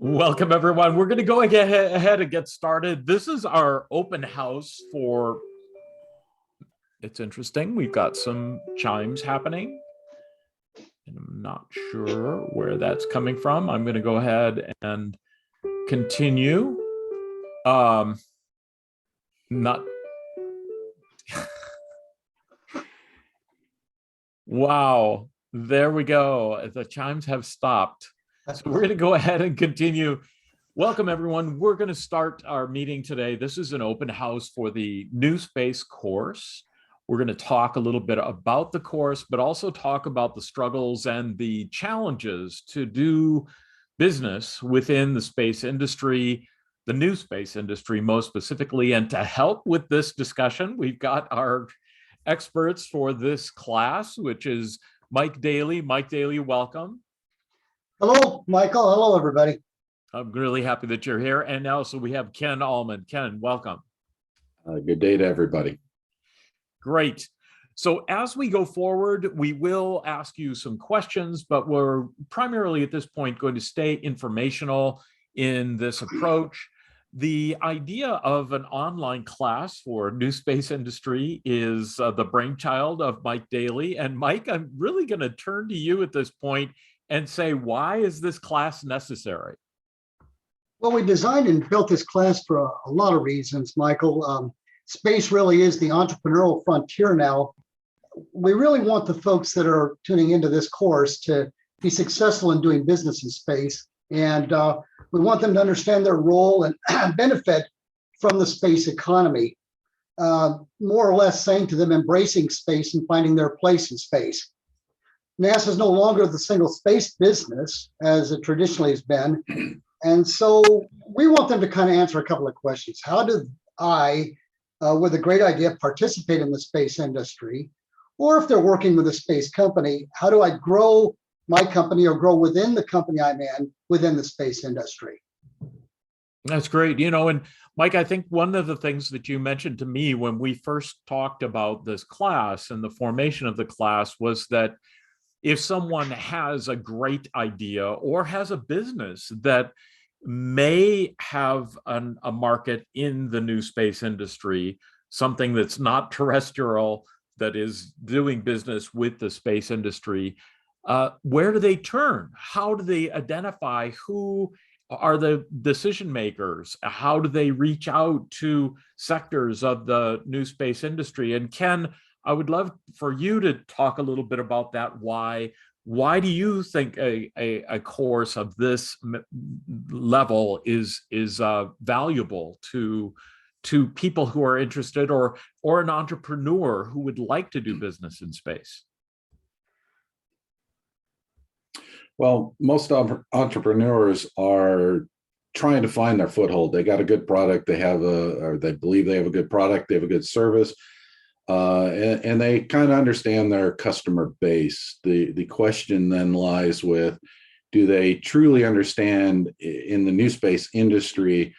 Welcome, everyone. We're going to go ahead and get started. This is our open house for, it's interesting. We've got some chimes happening, and I'm not sure where that's coming from. I'm going to go ahead and continue. Not. Wow, there we go. The chimes have stopped. So we're going to go ahead and continue. Welcome, everyone. We're going to start our meeting today. This is an open house for the NewSpace course. We're going to talk a little bit about the course, but also talk about the struggles and the challenges to do business within the space industry, the new space industry most specifically. And to help with this discussion, we've got our experts for this class, which is Mike Daly. Mike Daly, welcome. Hello, Michael. Hello, everybody. I'm really happy that you're here. And also we have Ken Allman. Ken, welcome. Good day to everybody. Great. So as we go forward, we will ask you some questions, but we're primarily at this point going to stay informational in this approach. The idea of an online class for new space industry is the brainchild of Mike Daly. And Mike, I'm really going to turn to you at this point and say, why is this class necessary? Well, we designed and built this class for a lot of reasons, Michael. Space really is the entrepreneurial frontier now. We really want the folks that are tuning into this course to be successful in doing business in space. And we want them to understand their role and benefit from the space economy, more or less saying to them, embracing space and finding their place in space. NASA is no longer the single space business as it traditionally has been. And so we want them to kind of answer a couple of questions. How do I, with a great idea, participate in the space industry? Or if they're working with a space company, how do I grow my company or grow within the company I'm in within the space industry? That's great. You know, and Mike, I think one of the things that you mentioned to me when we first talked about this class and the formation of the class was that if someone has a great idea or has a business that may have a market in the new space industry, something that's not terrestrial, that is doing business with the space industry, where do they turn? How do they identify who are the decision makers? How do they reach out to sectors of the new space industry? And Ken, I would love for you to talk a little bit about that. Why do you think a course of this level is valuable to people who are interested or an entrepreneur who would like to do business in space? Well, most entrepreneurs are trying to find their foothold. They got a good product, or they believe they have a good product, they have a good service, and they kind of understand their customer base. The question then lies with, do they truly understand in the new space industry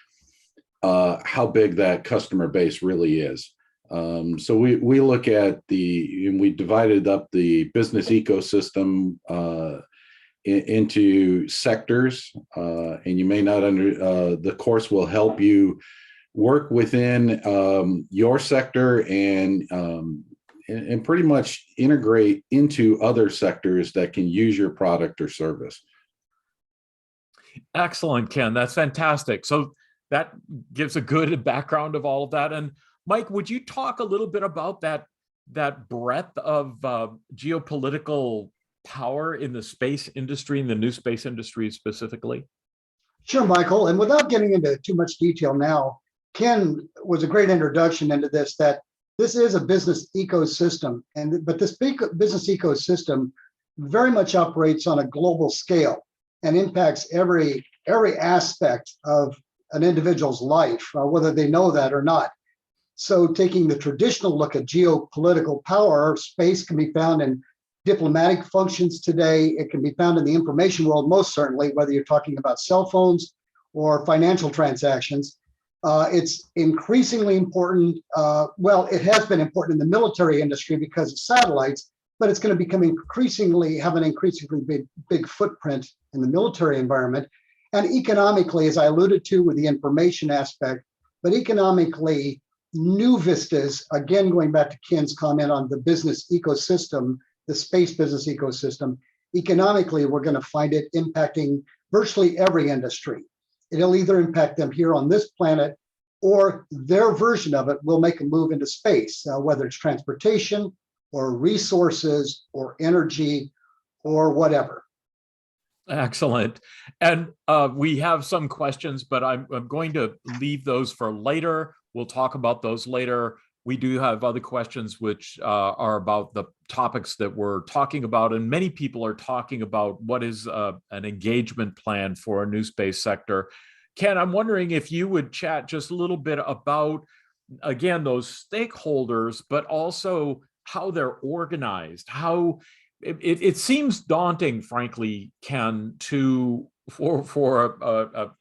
how big that customer base really is? So we look at we divided up the business ecosystem into sectors, and you may not the course will help you work within your sector and pretty much integrate into other sectors that can use your product or service. Excellent, Ken. That's fantastic. So that gives a good background of all of that. And Mike, would you talk a little bit about that breadth of geopolitical power in the space industry, in the new space industry specifically? Sure, Michael. And without getting into too much detail now, Ken was a great introduction into this, that this is a business ecosystem, but this big business ecosystem very much operates on a global scale and impacts every aspect of an individual's life, whether they know that or not. So taking the traditional look at geopolitical power, space can be found in diplomatic functions today. It can be found in the information world, most certainly, whether you're talking about cell phones or financial transactions. It's increasingly important. Well, it has been important in the military industry because of satellites, but it's going to become have an increasingly big footprint in the military environment. And economically, as I alluded to with the information aspect, but economically, new vistas, again, going back to Ken's comment on the business ecosystem, the space business ecosystem, economically, we're going to find it impacting virtually every industry. It'll either impact them here on this planet, or their version of it will make a move into space, whether it's transportation or resources or energy or whatever. Excellent. And we have some questions, but I'm going to leave those for later. We'll talk about those later. We do have other questions which are about the topics that we're talking about. And many people are talking about what is an engagement plan for a new space sector. Ken, I'm wondering if you would chat just a little bit about, again, those stakeholders, but also how they're organized, how it seems daunting, frankly, Ken, for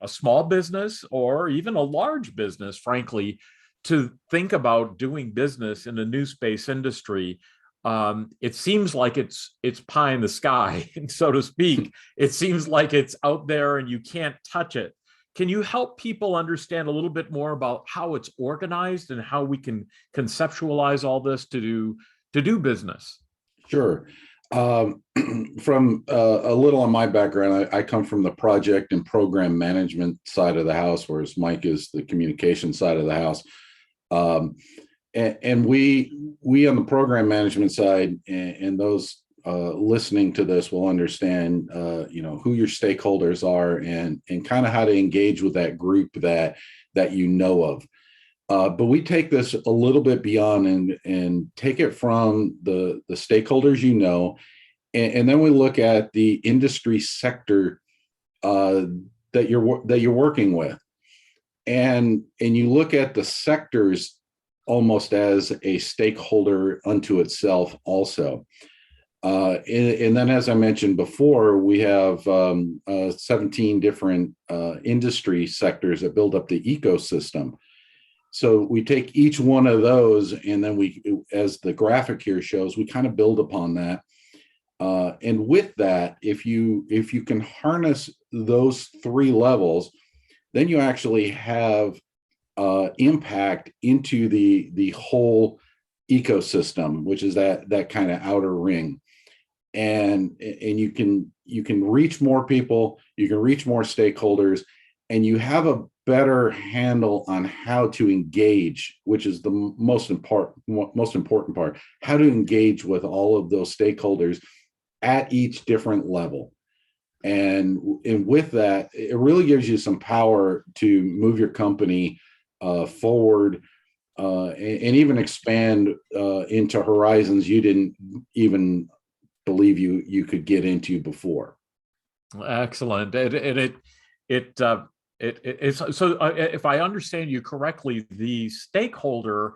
a small business or even a large business, frankly, to think about doing business in the new space industry. It seems like it's pie in the sky, so to speak. It seems like it's out there and you can't touch it. Can you help people understand a little bit more about how it's organized and how we can conceptualize all this to do business? Sure. From a little on my background, I come from the project and program management side of the house, whereas Mike is the communication side of the house. And we on the program management side, and those listening to this will understand, who your stakeholders are and kind of how to engage with that group that you know of. But we take this a little bit beyond and take it from the stakeholders, and then we look at the industry sector that you're working with, and you look at the sectors almost as a stakeholder unto itself also. And then, as I mentioned before, we have 17 different industry sectors that build up the ecosystem. So we take each one of those, and then we, as the graphic here shows, we kind of build upon that. And with that, if you can harness those three levels, then you actually have impact into the whole ecosystem, which is that kind of outer ring. And you can reach more people, you can reach more stakeholders, and you have a better handle on how to engage, which is the most important part, how to engage with all of those stakeholders at each different level. And with that, it really gives you some power to move your company forward and even expand into horizons you didn't even believe you could get into before. Excellent. So if I understand you correctly, the stakeholder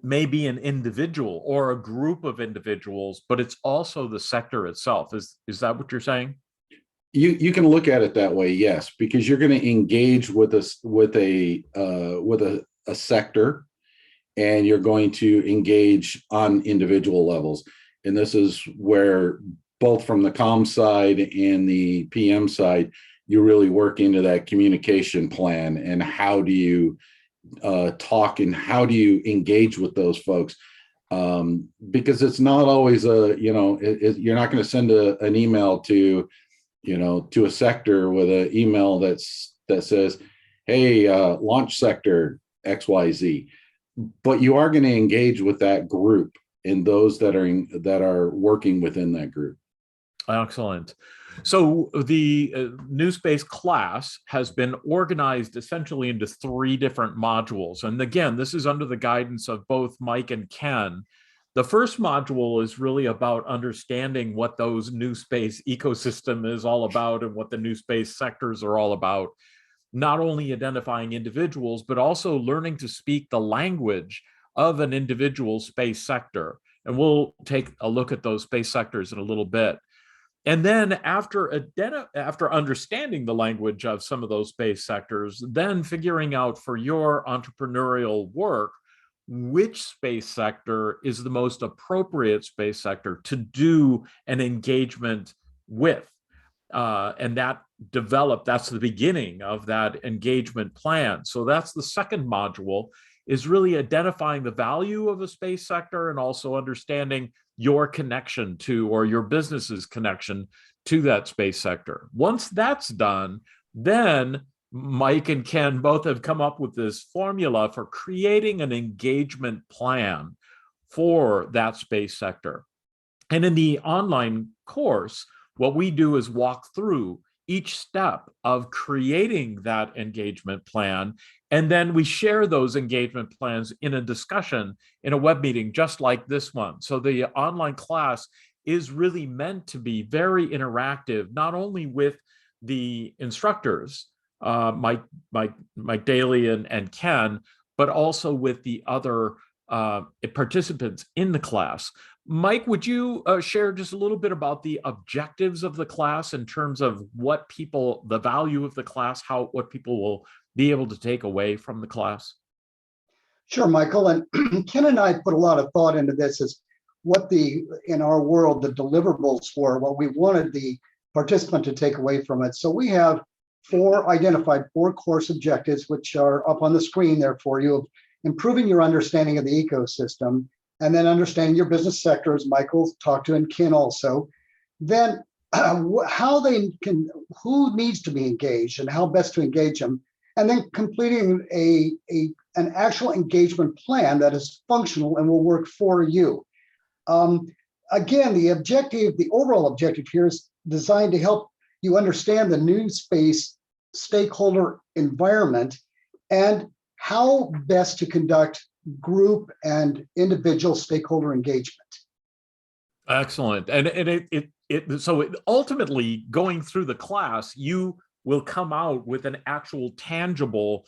may be an individual or a group of individuals, but it's also the sector itself. Is that what you're saying? You can look at it that way, yes, because you're going to engage with a sector, and you're going to engage on individual levels. And this is where both from the comm side and the PM side, you really work into that communication plan and how do you talk and how do you engage with those folks, because it's not always you're not going to send an email to a sector with an email that says, hey, launch sector XYZ, but you are going to engage with that group and those that are working within that group. Excellent. So the NewSpace class has been organized essentially into 3 different modules. And again, this is under the guidance of both Mike and Ken. The first module is really about understanding what those NewSpace ecosystem is all about and what the NewSpace sectors are all about. Not only identifying individuals, but also learning to speak the language of an individual space sector. And we'll take a look at those space sectors in a little bit. And then after understanding the language of some of those space sectors, then figuring out for your entrepreneurial work, which space sector is the most appropriate space sector to do an engagement with. And that develop. That's the beginning of that engagement plan. So that's the second module, is really identifying the value of the space sector and also understanding your connection to, or your business's connection to, that space sector. Once that's done, then Mike and Ken both have come up with this formula for creating an engagement plan for that space sector. And in the online course, what we do is walk through each step of creating that engagement plan. And then we share those engagement plans in a discussion in a web meeting, just like this one. So the online class is really meant to be very interactive, not only with the instructors, Mike Daly and Ken, but also with the other participants in the class. Mike, would you share just a little bit about the objectives of the class in terms of what people, the value of the class, what people will be able to take away from the class? Sure, Michael. And Ken and I put a lot of thought into this as what in our world, the deliverables were, what we wanted the participant to take away from it. So we have identified four course objectives, which are up on the screen there for you, of improving your understanding of the ecosystem, and then understanding your business sector, as Michael talked to, and Ken also. Then how they can, who needs to be engaged and how best to engage them, and then completing an actual engagement plan that is functional and will work for you. Again, the overall objective here is designed to help you understand the NewSpace stakeholder environment and how best to conduct group and individual stakeholder engagement. Excellent. And so ultimately, going through the class, you will come out with an actual tangible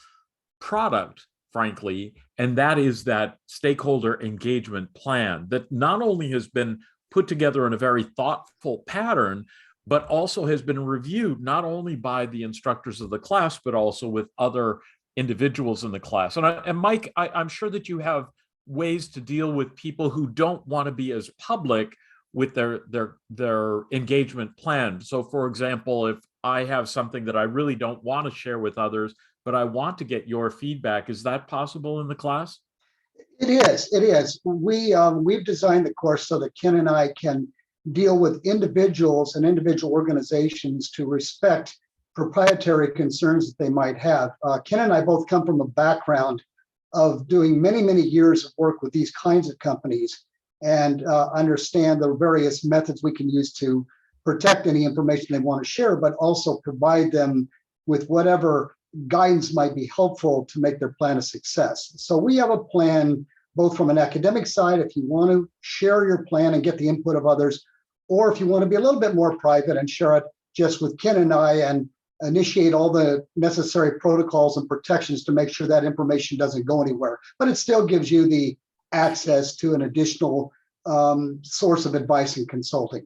product, frankly, and that is that stakeholder engagement plan that not only has been put together in a very thoughtful pattern, but also has been reviewed not only by the instructors of the class, but also with other individuals in the class. And Mike, I'm sure that you have ways to deal with people who don't want to be as public with their engagement plan. So for example, if I have something that I really don't want to share with others, but I want to get your feedback, is that possible in the class? It is. We've designed the course so that Ken and I can deal with individuals and individual organizations to respect proprietary concerns that they might have. Ken and I both come from a background of doing many, many years of work with these kinds of companies and understand the various methods we can use to protect any information they want to share, but also provide them with whatever guidance might be helpful to make their plan a success. So we have a plan both from an academic side, if you want to share your plan and get the input of others, or if you want to be a little bit more private and share it just with Ken and I and initiate all the necessary protocols and protections to make sure that information doesn't go anywhere. But it still gives you the access to an additional source of advice and consulting.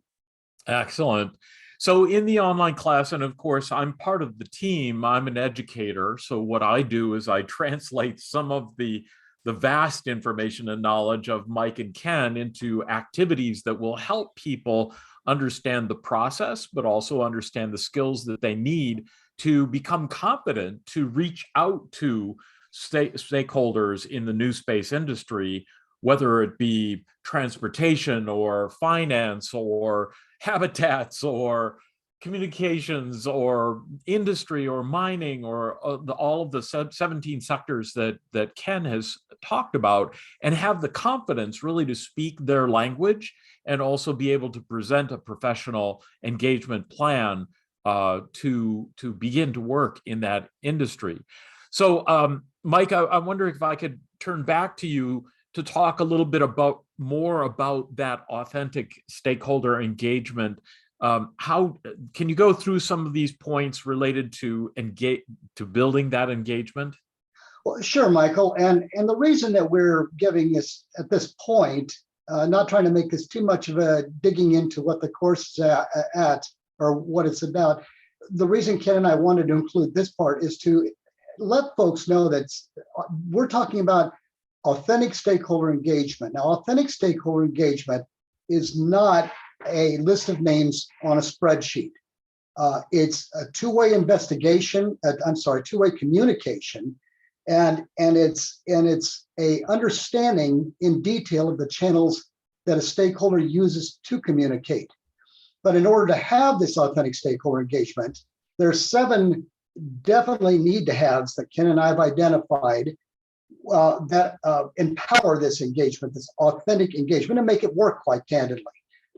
Excellent. So in the online class, and of course, I'm part of the team, I'm an educator. So what I do is I translate some of the vast information and knowledge of Mike and Ken into activities that will help people understand the process, but also understand the skills that they need to become competent to reach out to stakeholders in the new space industry, whether it be transportation or finance or habitats or communications or industry or mining or all of the 17 sectors that Ken has talked about, and have the confidence really to speak their language and also be able to present a professional engagement plan to begin to work in that industry. So Mike, I wonder if I could turn back to you to talk a little bit more about that authentic stakeholder engagement. How can you go through some of these points related to building that engagement? Well, sure, Michael. And the reason that we're giving this at this point, not trying to make this too much of a digging into what the course is at or what it's about. The reason Ken and I wanted to include this part is to let folks know that we're talking about authentic stakeholder engagement. Now, authentic stakeholder engagement is not a list of names on a spreadsheet. It's a two-way investigation. Two-way communication, and it's a understanding in detail of the channels that a stakeholder uses to communicate. But in order to have this authentic stakeholder engagement, there's 7 definitely need to haves that Ken and I have identified that empower this engagement, this authentic engagement, and make it work, quite candidly.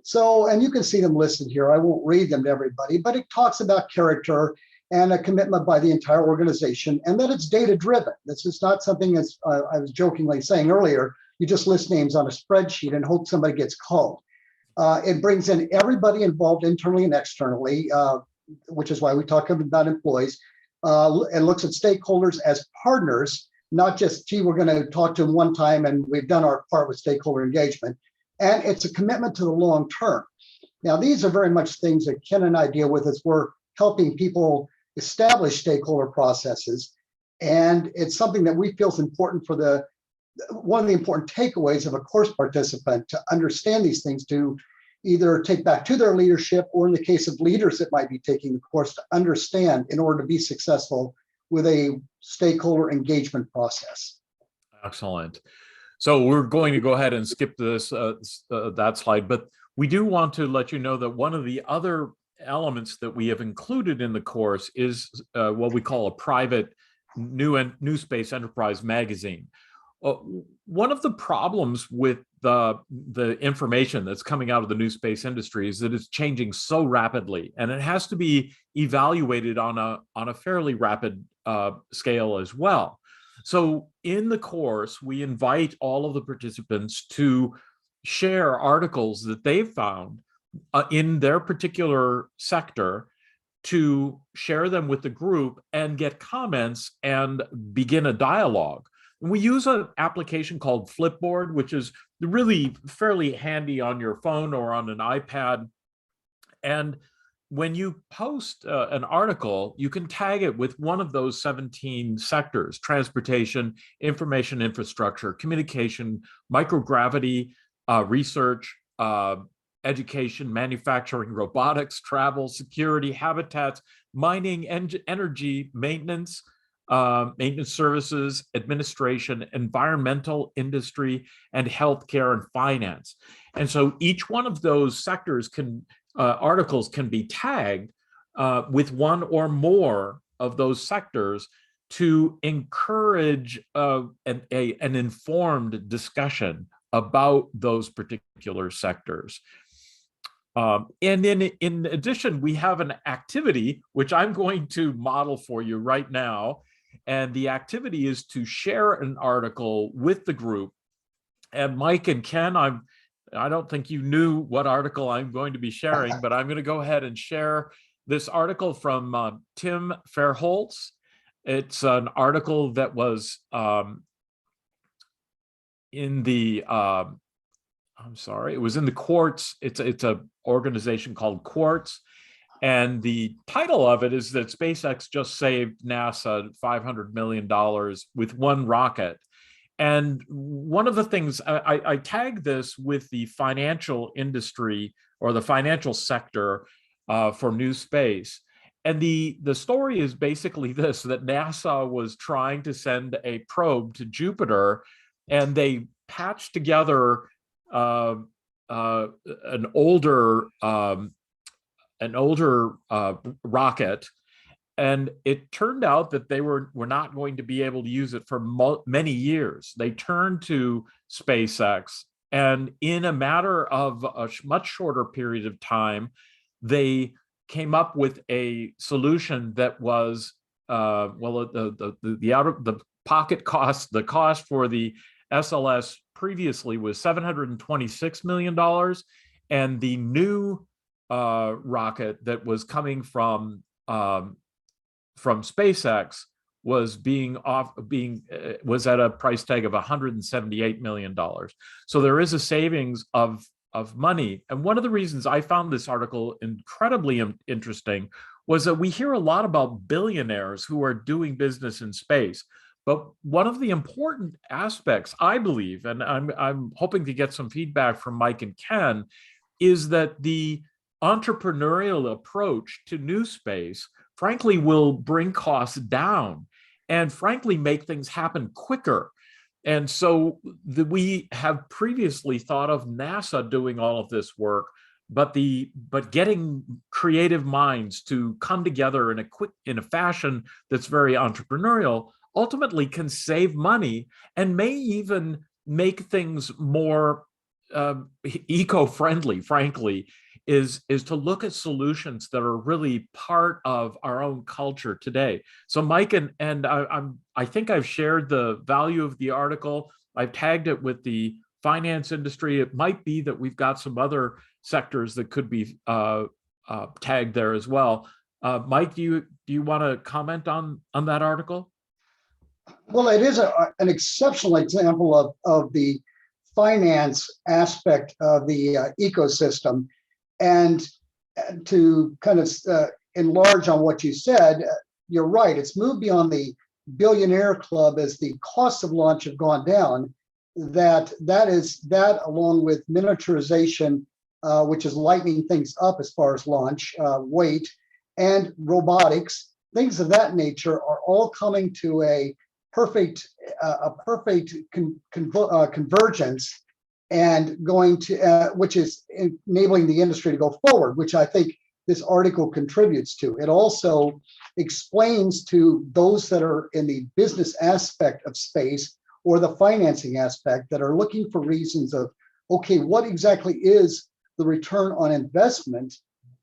So, and you can see them listed here. I won't read them to everybody, but it talks about character and a commitment by the entire organization, and that it's data driven. This is not something, as I was jokingly saying earlier, you just list names on a spreadsheet and hope somebody gets called. It brings in everybody involved internally and externally, which is why we talk about employees. It looks at stakeholders as partners, not just, gee, we're going to talk to them one time and we've done our part with stakeholder engagement. And it's a commitment to the long term. Now, these are very much things that Ken and I deal with as we're helping people establish stakeholder processes. And it's something that we feel is important for one of the important takeaways of a course participant to understand these things, to either take back to their leadership, or in the case of leaders that might be taking the course, to understand in order to be successful with a stakeholder engagement process. Excellent. So we're going to go ahead and skip this that slide, but we do want to let you know that one of the other elements that we have included in the course is what we call a private NewSpace Enterprise magazine. One of the problems with the information that's coming out of the new space industry is that it's changing so rapidly, and it has to be evaluated on a fairly rapid scale as well. So in the course, we invite all of the participants to share articles that they've found in their particular sector, to share them with the group and get comments and begin a dialogue. And we use an application called Flipboard, which is really fairly handy on your phone or on an iPad. And when you post an article, you can tag it with one of those 17 sectors: transportation, information infrastructure, communication, microgravity, research, education, manufacturing, robotics, travel, security, habitats, mining, energy, maintenance, maintenance services, administration, environmental, industry, and healthcare and finance. And so each one of those sectors articles can be tagged with one or more of those sectors to encourage an informed discussion about those particular sectors. And in addition, we have an activity which I'm going to model for you right now. And the activity is to share an article with the group. And Mike and Ken, I don't think you knew what article I'm going to be sharing, but I'm going to go ahead and share this article from Tim Fairholtz. It's an article that was in the, it was in the Quartz. It's a organization called Quartz. And the title of it is that SpaceX just saved NASA $500 million with one rocket. And one of the things, I tagged this with the financial industry or the financial sector for NewSpace. And the story is basically this: that NASA was trying to send a probe to Jupiter, and they patched together an older rocket, and it turned out that they were not going to be able to use it for many years. They turned to SpaceX, and in a matter of a much shorter period of time, they came up with a solution that was the pocket cost, the cost for the SLS previously was $726 million, and the new rocket that was coming from SpaceX was was at a price tag of $178 million. So there is a savings of money. And one of the reasons I found this article incredibly interesting was that we hear a lot about billionaires who are doing business in space. But one of the important aspects, I believe, and I'm hoping to get some feedback from Mike and Ken, is that the entrepreneurial approach to NewSpace, frankly, will bring costs down and frankly make things happen quicker. And so we have previously thought of NASA doing all of this work, but getting creative minds to come together in a fashion that's very entrepreneurial ultimately can save money and may even make things more eco-friendly, frankly, is to look at solutions that are really part of our own culture today. So Mike, and I think I've shared the value of the article. I've tagged it with the finance industry. It might be that we've got some other sectors that could be tagged there as well. Mike, do you want to comment on that article? Well, it is an exceptional example of the finance aspect of the ecosystem. And to kind of enlarge on what you said, you're right. It's moved beyond the billionaire club as the costs of launch have gone down. That along with miniaturization, which is lightening things up as far as launch, weight, and robotics, things of that nature are all coming to a perfect convergence, and going to which is enabling the industry to go forward, which I think this article contributes to. It also explains to those that are in the business aspect of space or the financing aspect that are looking for reasons of, okay, what exactly is the return on investment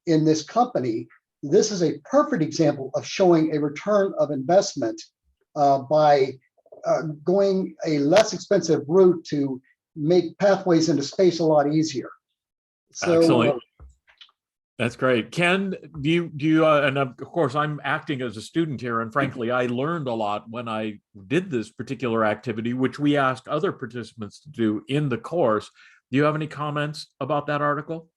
in this company? This is a perfect example of showing a return of investment by going a less expensive route to make pathways into space a lot easier. So, excellent. That's great. Ken, do you and of course I'm acting as a student here, and frankly, I learned a lot when I did this particular activity, which we asked other participants to do in the course. Do you have any comments about that article?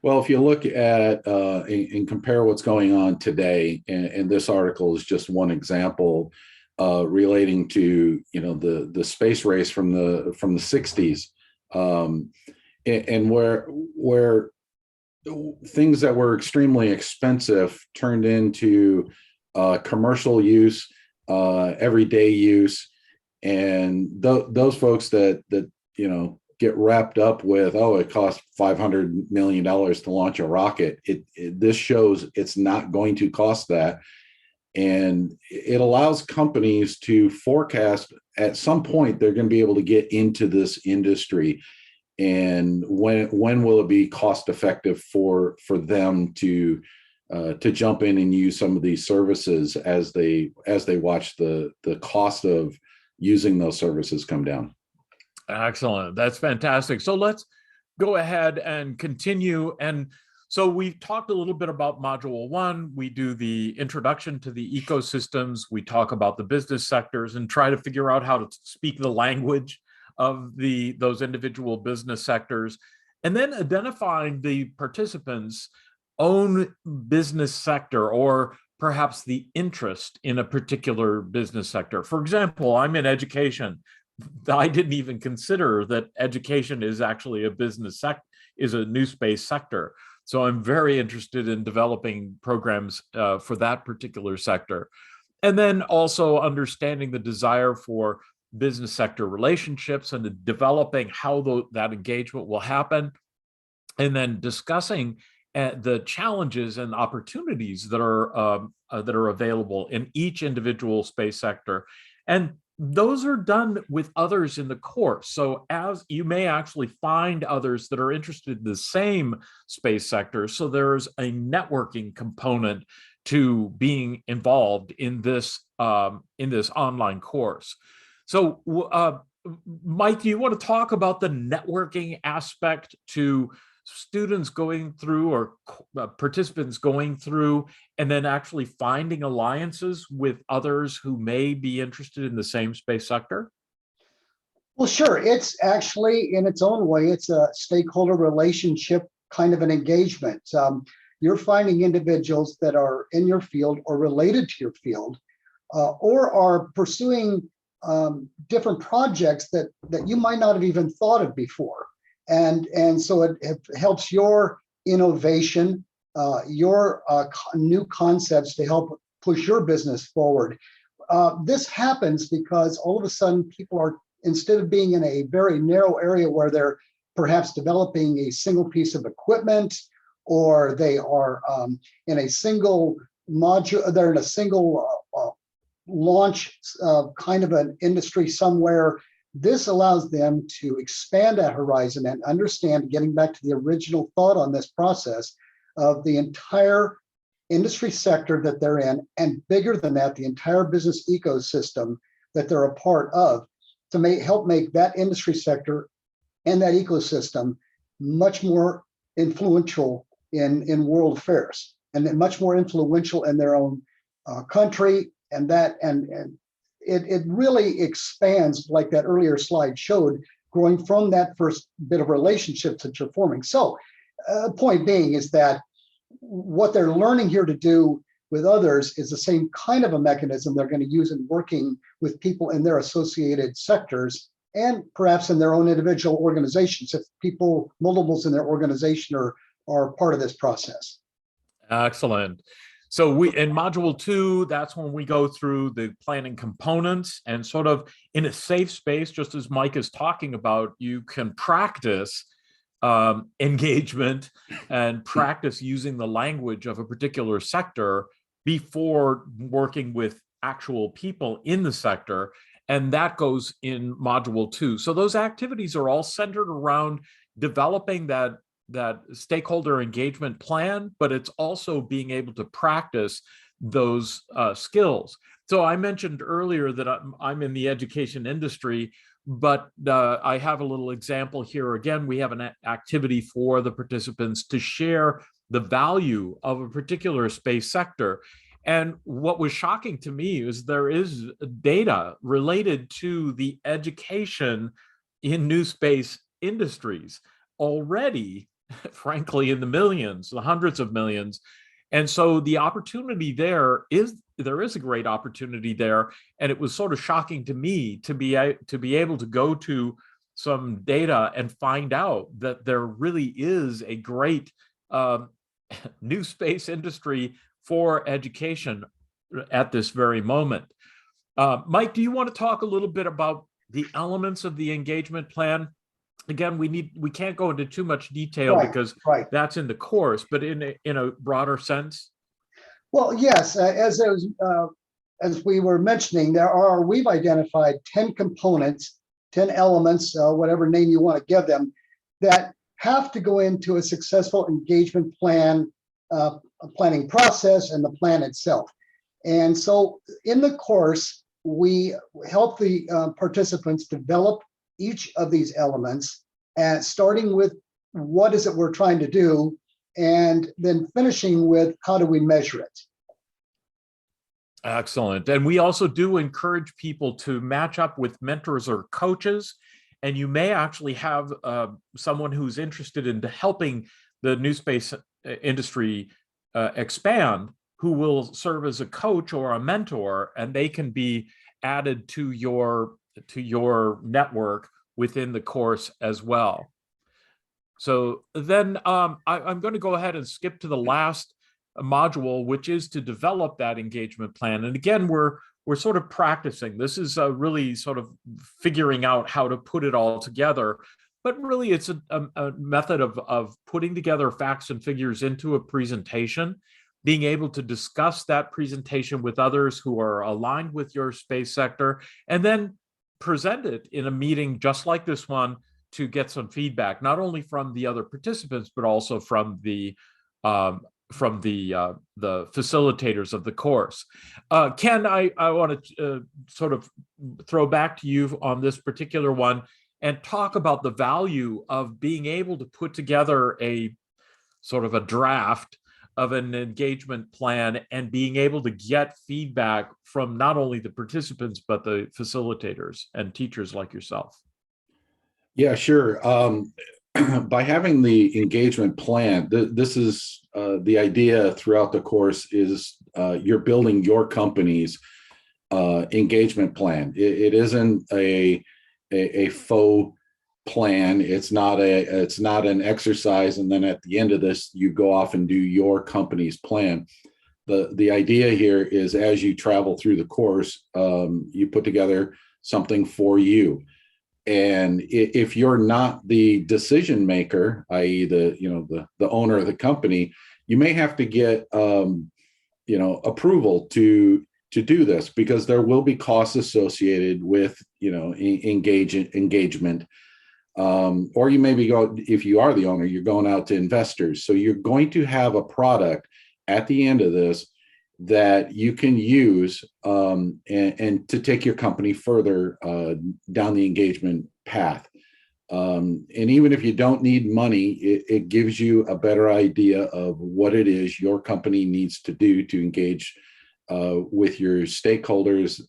Well, if you look at and compare what's going on today, and this article is just one example relating to the space race from the 60s, and where things that were extremely expensive turned into commercial use, everyday use, and those folks that get wrapped up with, oh, it costs $500 million to launch a rocket. This shows it's not going to cost that. And it allows companies to forecast at some point they're going to be able to get into this industry. And when will it be cost effective for them to jump in and use some of these services as they watch the cost of using those services come down. Excellent. That's fantastic. So let's go ahead and continue. And so we've talked a little bit about Module 1. We do the introduction to the ecosystems. We talk about the business sectors and try to figure out how to speak the language of those individual business sectors, and then identifying the participants' own business sector or perhaps the interest in a particular business sector. For example, I'm in education. I didn't even consider that education is actually a business sector, is a NewSpace sector. So I'm very interested in developing programs for that particular sector. And then also understanding the desire for business sector relationships and developing how that engagement will happen. And then discussing the challenges and opportunities that are available in each individual space sector. And those are done with others in the course. So as you may actually find others that are interested in the same space sector. So there's a networking component to being involved in this online course. So Mike, do you want to talk about the networking aspect to students going through or participants going through, and then actually finding alliances with others who may be interested in the same space sector? Well, sure. It's actually, in its own way, it's a stakeholder relationship kind of an engagement. You're finding individuals that are in your field or related to your field, or are pursuing different projects that you might not have even thought of before. And so it helps your innovation, your new concepts to help push your business forward. This happens because all of a sudden people are, instead of being in a very narrow area where they're perhaps developing a single piece of equipment, or they are in a single module, they're in a single launch kind of an industry somewhere. This allows them to expand that horizon and understand, getting back to the original thought on this process, of the entire industry sector that they're in, and bigger than that, the entire business ecosystem that they're a part of, to help make that industry sector and that ecosystem much more influential in world affairs, and much more influential in their own country. And it really expands, like that earlier slide showed, growing from that first bit of relationships that you're forming. So point being is that what they're learning here to do with others is the same kind of a mechanism they're going to use in working with people in their associated sectors, and perhaps in their own individual organizations, if people, multiples in their organization are part of this process. Excellent. So we, in module 2, that's when we go through the planning components, and sort of in a safe space, just as Mike is talking about, you can practice engagement and practice using the language of a particular sector before working with actual people in the sector. And that goes in module 2. So those activities are all centered around developing that stakeholder engagement plan, but it's also being able to practice those skills. So I mentioned earlier that I'm in the education industry, but I have a little example here. Again, we have an activity for the participants to share the value of a particular space sector. And what was shocking to me is there is data related to the education in new space industries already, frankly, in the millions, the hundreds of millions. And so the opportunity there is a great opportunity there. And it was sort of shocking to me to be able to go to some data and find out that there really is a great new space industry for education at this very moment. Mike, do you want to talk a little bit about the elements of the engagement plan? Again, we can't go into too much detail because that's in the course, but in a broader sense. Well, yes, as we were mentioning, we've identified 10 components, 10 elements, whatever name you want to give them, that have to go into a successful engagement plan, a planning process, and the plan itself. And so in the course, we help the participants develop each of these elements, and starting with what is it we're trying to do, and then finishing with how do we measure it. Excellent. And we also do encourage people to match up with mentors or coaches, and you may actually have someone who's interested in helping the new space industry expand, who will serve as a coach or a mentor, and they can be added to your network within the course as well. So then I'm going to go ahead and skip to the last module, which is to develop that engagement plan. And again, we're sort of practicing. This is really sort of figuring out how to put it all together. But really, it's a method of putting together facts and figures into a presentation, being able to discuss that presentation with others who are aligned with your space sector, and then present it in a meeting just like this one to get some feedback, not only from the other participants, but also from the facilitators of the course. Ken, I want to sort of throw back to you on this particular one and talk about the value of being able to put together a sort of a draft of an engagement plan and being able to get feedback from not only the participants, but the facilitators and teachers like yourself. Yeah, sure. By having the engagement plan, this is the idea throughout the course is you're building your company's engagement plan. It isn't a faux plan. It's not an exercise, and then at the end of this, you go off and do your company's plan. The idea here is, as you travel through the course, you put together something for you. And if you're not the decision maker, i.e., the owner of the company, you may have to get approval to do this, because there will be costs associated with engagement. Or you maybe if you are the owner, you're going out to investors. So you're going to have a product at the end of this that you can use and to take your company further down the engagement path. And even if you don't need money, it gives you a better idea of what it is your company needs to do to engage with your stakeholders,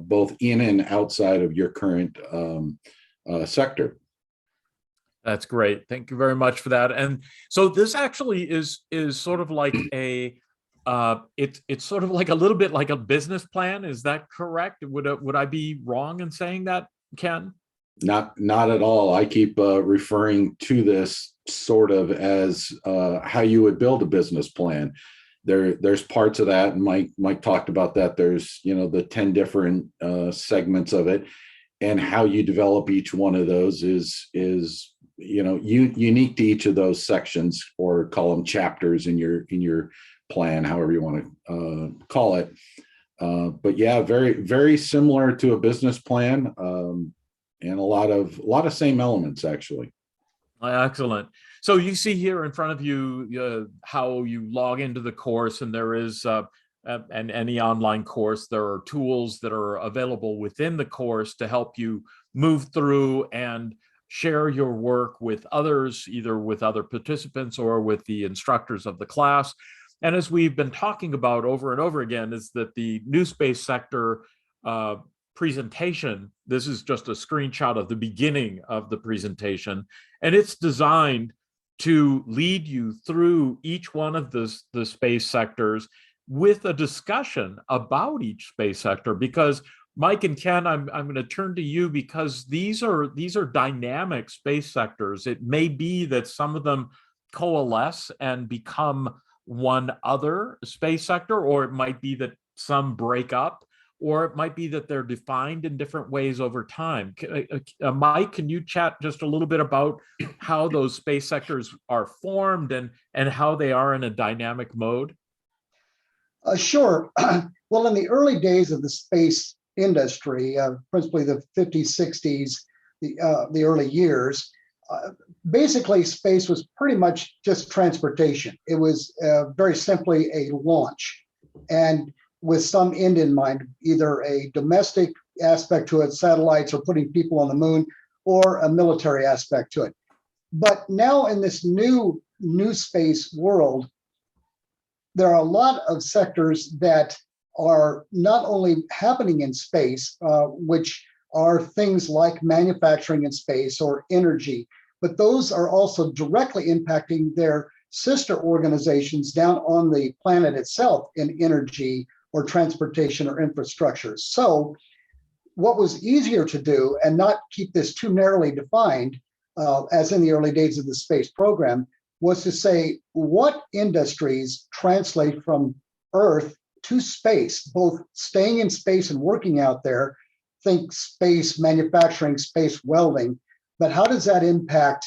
both in and outside of your current sector. That's great. Thank you very much for that. And so this actually is sort of like it's sort of like a little bit like a business plan. Is that correct? Would I be wrong in saying that, Ken? Not at all. I keep referring to this sort of as how you would build a business plan. There's parts of that, and Mike talked about that. There's the 10 different segments of it, and how you develop each one of those is unique to each of those sections, or call them chapters in your plan, however you want to call it. But yeah, very, very similar to a business plan, and a lot of same elements, actually. Excellent. So you see here in front of you how you log into the course, and there is and any online course, there are tools that are available within the course to help you move through and share your work with others, either with other participants or with the instructors of the class. And as we've been talking about over and over again, is that the NewSpace sector presentation, this is just a screenshot of the beginning of the presentation, and it's designed to lead you through each one of the space sectors with a discussion about each space sector. Because Mike and Ken, I'm going to turn to you, because these are dynamic space sectors. It may be that some of them coalesce and become one other space sector, or it might be that some break up, or it might be that they're defined in different ways over time. Mike, can you chat just a little bit about how those space sectors are formed and how they are in a dynamic mode? Sure. Well, in the early days of the space industry, principally the 50s, 60s, the early years, basically space was pretty much just transportation. It was very simply a launch, and with some end in mind, either a domestic aspect to it, satellites, or putting people on the moon, or a military aspect to it. But now in this new space world, there are a lot of sectors that are not only happening in space, which are things like manufacturing in space or energy, but those are also directly impacting their sister organizations down on the planet itself in energy or transportation or infrastructure. So what was easier to do and not keep this too narrowly defined, as in the early days of the space program, was to say what industries translate from Earth to space, both staying in space and working out there. Think space manufacturing, space welding, but how does that impact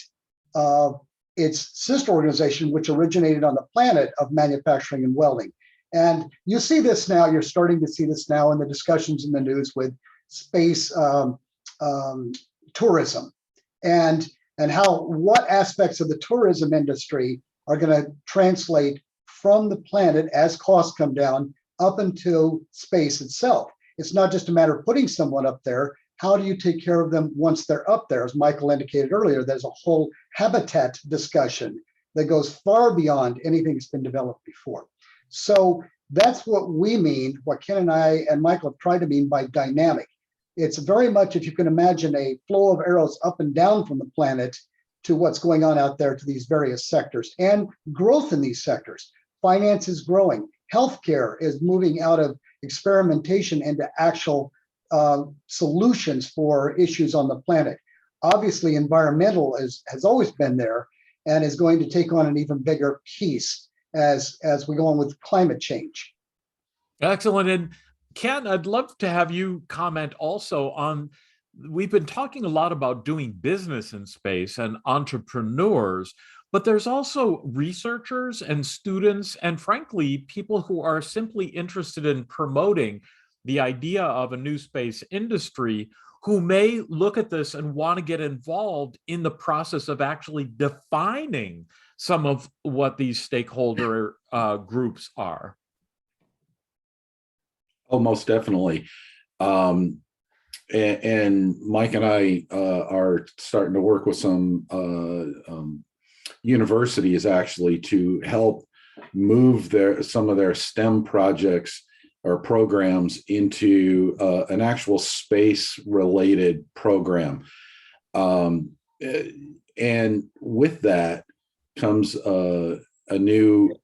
its sister organization, which originated on the planet of manufacturing and welding? And you see this now, you're starting to see this now in the discussions in the news with space tourism, and what aspects of the tourism industry are going to translate from the planet as costs come down up into space itself. It's not just a matter of putting someone up there. How do you take care of them once they're up there? As Michael indicated earlier, there's a whole habitat discussion that goes far beyond anything that's been developed before. So that's what we mean, what Ken and I and Michael have tried to mean by dynamic. It's very much, if you can imagine, a flow of arrows up and down from the planet to what's going on out there to these various sectors, and growth in these sectors. Finance is growing. Healthcare is moving out of experimentation into actual solutions for issues on the planet. obviously environmental has always been there and is going to take on an even bigger piece as we go on with climate change. Excellent. And Ken, I'd love to have you comment also on, we've been talking a lot about doing business in space and entrepreneurs, but there's also researchers and students, and frankly, people who are simply interested in promoting the idea of a new space industry, who may look at this and want to get involved in the process of actually defining some of what these stakeholder groups are. Oh, most definitely. And Mike and I are starting to work with some universities actually to help move some of their STEM projects or programs into an actual space-related program. And with that comes a new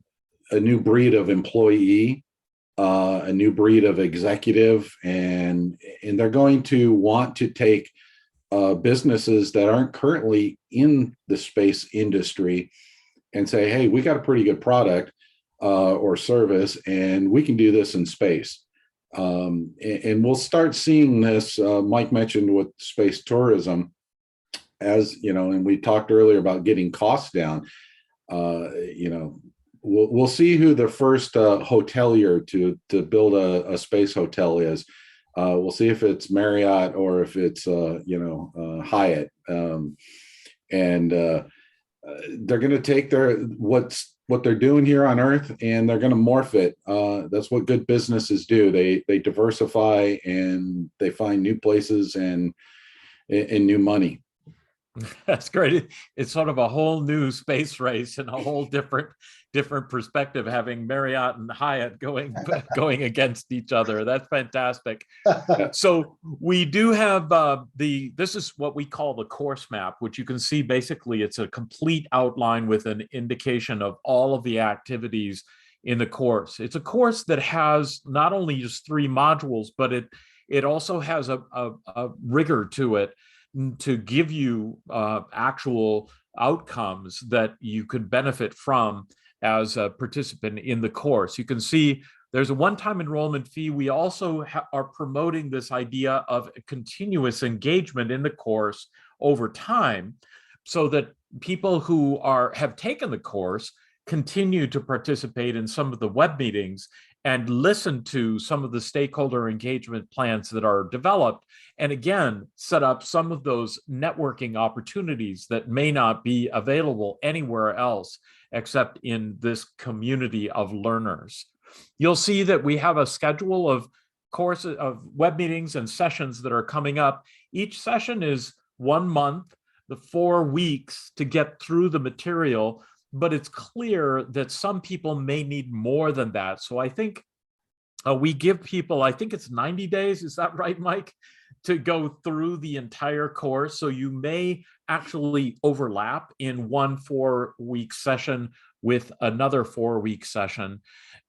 breed of employee, a new breed of executive, and they're going to want to take businesses that aren't currently in the space industry and say, hey, we got a pretty good product or service, and we can do this in space. And we'll start seeing this, Mike mentioned with space tourism, as you know, and we talked earlier about getting costs down. We'll see who the first hotelier to build a space hotel is. We'll see if it's Marriott or if it's Hyatt. And they're going to take what they're doing here on Earth, and they're going to morph it. That's what good businesses do. They diversify and they find new places and new money. That's great. It's sort of a whole new space race and a whole different perspective, having Marriott and Hyatt going against each other. That's fantastic. So we do have this is what we call the course map, which you can see basically it's a complete outline with an indication of all of the activities in the course. It's a course that has not only just 3 modules, but it also has a rigor to it to give you actual outcomes that you could benefit from as a participant in the course. You can see there's a one-time enrollment fee. We also are promoting this idea of continuous engagement in the course over time, so that people who have taken the course continue to participate in some of the web meetings and listen to some of the stakeholder engagement plans that are developed, and again, set up some of those networking opportunities that may not be available anywhere else except in this community of learners. You'll see that we have a schedule of courses, of web meetings and sessions that are coming up. Each session is 1 month, the 4 weeks to get through the material, but it's clear that some people may need more than that. So I think we give people, I think it's 90 days, is that right, Mike, to go through the entire course. So you may actually overlap in 1 4-week session with another 4-week session.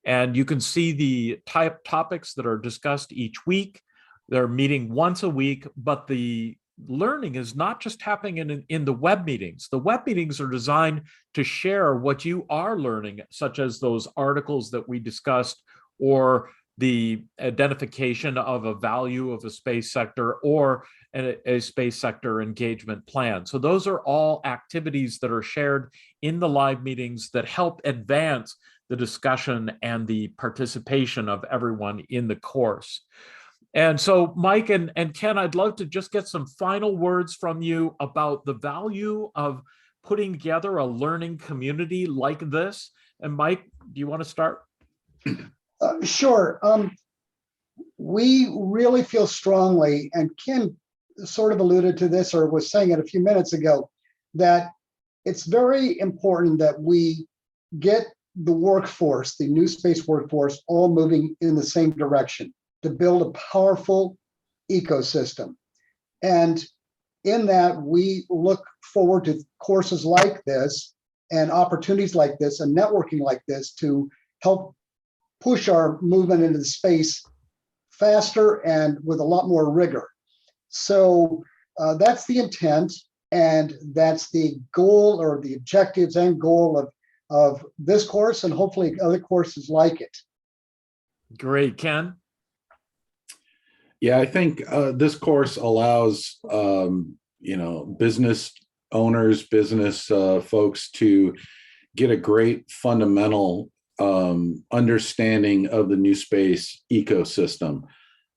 And you can see the topics that are discussed each week. They're meeting once a week, but the learning is not just happening in the web meetings. The web meetings are designed to share what you are learning, such as those articles that we discussed, or the identification of a value of a space sector, or a space sector engagement plan. So those are all activities that are shared in the live meetings that help advance the discussion and the participation of everyone in the course. And so, Mike and Ken, I'd love to just get some final words from you about the value of putting together a learning community like this. And Mike, do you want to start? Sure. We really feel strongly, and Ken sort of alluded to this or was saying it a few minutes ago, that it's very important that we get the workforce, the new space workforce, all moving in the same direction to build a powerful ecosystem. And in that, we look forward to courses like this and opportunities like this and networking like this to help push our movement into the space faster and with a lot more rigor. So that's the intent, and that's the goal, or the objectives and goal of this course, and hopefully other courses like it. Great, Ken. Yeah, I think this course allows business owners, business folks to get a great fundamental understanding of the NewSpace ecosystem.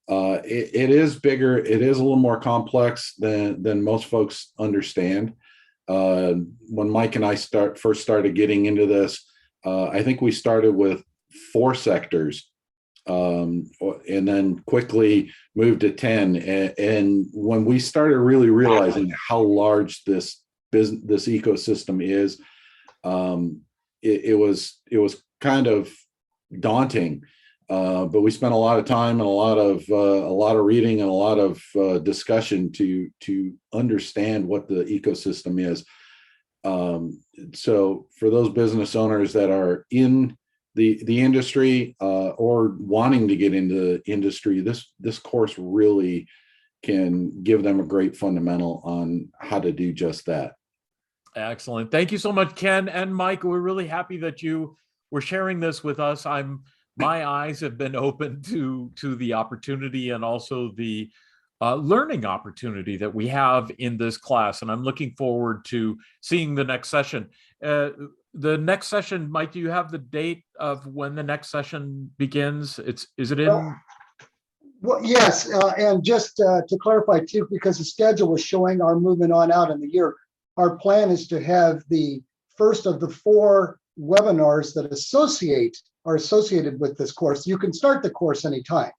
It is bigger. It is a little more complex than most folks understand. When Mike and I first started getting into this, I think we started with 4 sectors, and then quickly moved to 10. And when we started really realizing how large this ecosystem is, it was kind of daunting. But we spent a lot of time and a lot of reading and a lot of discussion to understand what the ecosystem is. So for those business owners that are in the industry or wanting to get into the industry, this course really can give them a great fundamental on how to do just that. Excellent. Thank you so much, Ken and Mike. We're really happy that you were sharing this with us. My eyes have been open to the opportunity and also the learning opportunity that we have in this class. And I'm looking forward to seeing the next session. The next session, Mike, do you have the date of when the next session begins? Is it in? Well, yes, and just to clarify too, because the schedule was showing our movement on out in the year, our plan is to have the first of the 4 webinars that are associated with this course. You can start the course anytime.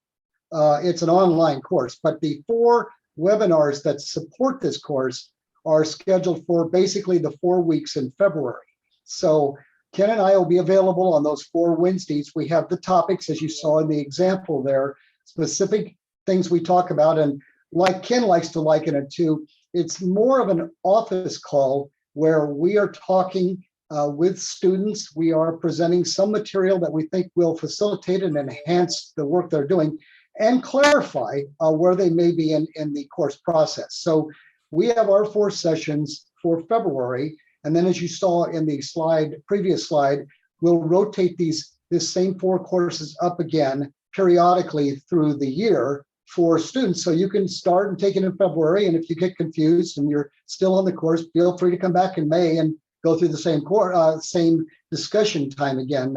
It's an online course, but the 4 webinars that support this course are scheduled for basically the 4 weeks in February. So Ken and I will be available on those 4 Wednesdays. We have the topics, as you saw in the example there, specific things we talk about. And like Ken likes to liken it to, it's more of an office call where we are talking with students. We are presenting some material that we think will facilitate and enhance the work they're doing and clarify where they may be in the course process. So we have our 4 sessions for February. And then as you saw in the previous slide, we'll rotate this same 4 courses up again periodically through the year for students. So you can start and take it in February. And if you get confused and you're still on the course, feel free to come back in May and go through the same discussion time again.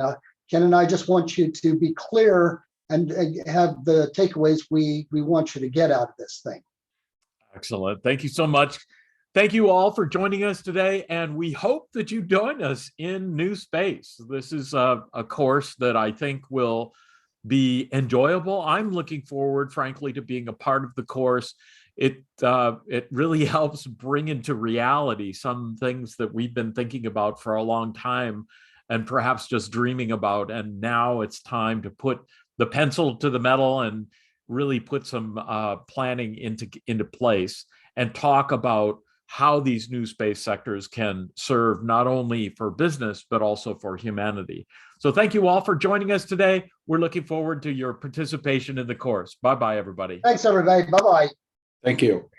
Ken and I just want you to be clear and have the takeaways we want you to get out of this thing. Excellent. Thank you so much. Thank you all for joining us today, and we hope that you join us in NewSpace. This is a course that I think will be enjoyable. I'm looking forward, frankly, to being a part of the course. It really helps bring into reality some things that we've been thinking about for a long time and perhaps just dreaming about. And now it's time to put the pencil to the metal and really put some planning into place and talk about how these new space sectors can serve not only for business, but also for humanity. So thank you all for joining us today. We're looking forward to your participation in the course. Bye-bye, everybody. Thanks, everybody. Bye-bye. Thank you.